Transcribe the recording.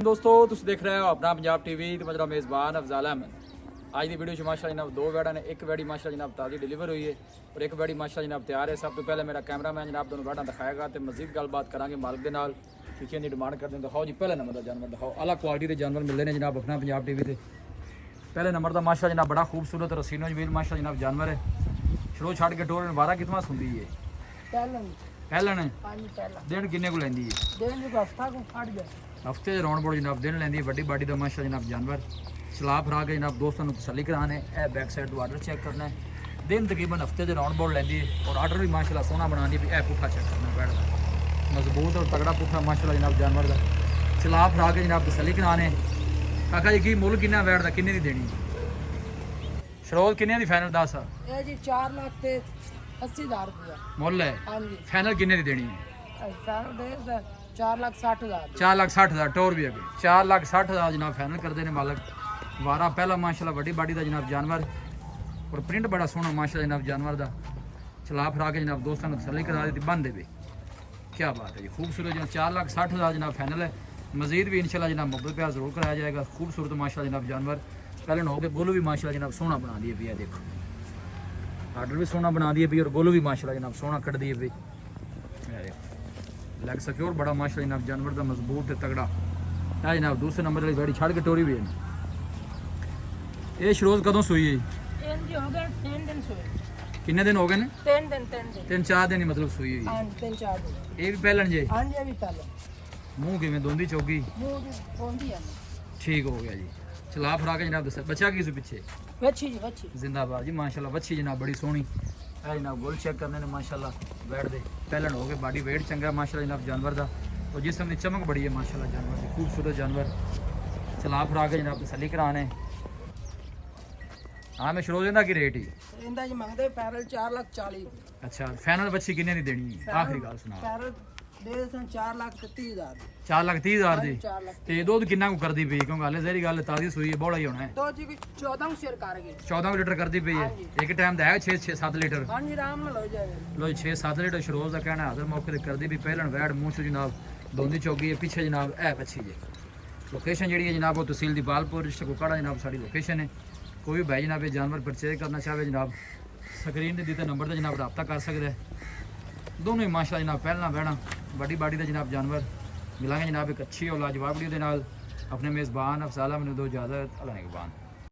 दोस्तों तुम देख रहे हो अपना पंजाब टीवी तो मेरा मेज़बान अफजाल अहमद। आज की वीडियो माशाअल्लाह जनाब दो वैड़ा ने, एक वैड़ी माशाअल्लाह जनाब ताज़ी डिलीवर हुई है और एक वैड़ी माशाअल्लाह जनाब तैयार है। सब तो पहले मेरा कैमरामैन जनाब दोनों वैड़ा दिखाएगा तो मजीद गलबात करांगे मालिक के नाल कि की डिमांड करते हैं। दिखाओ जी पहले नंबर का जानवर दिखाओ, अलग क्वालिटी के जानवर मिलते हैं जनाब अपना पंजाब टीवी से। पहले नंबर का माशाअल्लाह जनाब बड़ा खूबसूरत रसीनो जमील माशाअल्लाह जनाब जानवर है। शुरू छड़ के टोर 12 कितना सुनती है पहलन दिन किन्ने को लेंदी है हफ्ते राउंड बोर्ड जनाब दिन लेंदी वड्डी बाडी का माशा जनाब जानवर चला फरा के जनाब दोस्तों को तसली कराने है। बैक साइड तो आर्डर चेक करना है, दिन तकरीबन हफ्ते के राउंड बोर्ड लेंदी और आर्डर भी माशाल्लाह सोहना बनानी भी है। पुठा चेक करना बैठ मजबूत और तगड़ा पुठा माशाल्लाह जनाब जानवर का चला फरा के जनाब तसली कराने। काका जी की मुल किन्ना बैठ का किन्ने की देनी शरोत किन्ने की फाइनल 10 जी 4,80,000 रुपया मुल है। फाइनल किन्ने की देनी है 4,60,000 4,60,000 टोर भी अगे 4,60,000 जनाब फाइनल करते हैं मालक। वारा पहला माशाल्लाह वड्डी बाडी का जनाब जानवर और प्रिंट बड़ा सोहना माशाल्लाह जनाब जानवर का चला फरा के जनाब दोस्तों को तसली करा दी बंद दे। क्या बात है जी, खूबसूरत जनाब 4,60,000 जनाब फाइनल है। मजीद भी इंशाल्लाह जनाब मुहब्बत प्यार जरूर कराया जाएगा। खूबसूरत माशाल्लाह जनाब जानवर पहले हो गए गोलू भी माशाल्लाह जनाब सोहना बना दिए भी है। देखो आर्डर भी सोहना बना दिए भी और गोलू भी माशाल्लाह जनाब सोहना कट दिए भी। लग सिक्योर बड़ा माशाल्लाह जनाब जानवर का मजबूत है तगड़ा है जनाब। दूसरे नंबर वाली गाड़ी छड़ के टोरी भी है। ये शरोज कदों सूई है किन्ने दिन हो गए ने 3-4 दिन ही मतलब सूई हुई। ये भी पहलन जे मुंह किवें दोंदी चौकी ठीक हो गया जी। चला फरा के जनाब दस बच्चा की पीछे जिंदाबाद जी माशाल्लाह बच्ची जनाब बड़ी सोहनी है जनाब। गोल चेक करने ने माशाल्लाह बैठ दे पहलन हो गए बाडी वेट चंगा माशाल्लाह जनाब जानवर का और जिसम की चमक बड़ी है माशाल्लाह जानवर की। खूबसूरत जानवर चला फरा के जनाब तसली कराने। हाँ मैं शुरू देंदा की रेट ही इंदा जी मंगदे पैरल 4,40,000। अच्छा फाइनल बच्ची किन्ने दी देनी है आखिरी गल सुना। पैरल दे सन 4,30,000 4,30,000 दी ते दूध किन्ना को करदी पई क्योंकि गल जहरी गल ताजी सूई है बड़ा ही होना है। तो जी 14 शेयर कर गए 14 लीटर करदी पई है। एक टाइम दा है 6-7 लीटर। हां जी आराम नाल हो जाएगा। लो 6-7 लीटर शरोज का कहना हाजिर मौके ते करदी भी पहलन वैड मूंह चो जनाब दोंदी चौकी है पीछे जनाब है बच्ची जी। लोकेशन जी है जनाब वो तहसील दीपालपुर डिस्ट्रिक्ट कुपवाड़ा जनाब साड़ी लोकेशन है। कोई भी भाई जनाब ये जानवर परचेज करना चाहे जनाब स्क्रीन ने दिते नंबर पर जनाब रब्ता कर सकते हैं। दोनों ही माशाल्लाह जनाब पहलना बहना बड़ी बाडी का जनाब जानवर मिलांगे जनाब एक अच्छी और लाजवाब वीडियो के नाल। अपने मेज़बान अफजाल अहमद दो इजाज़त अल्लाह ने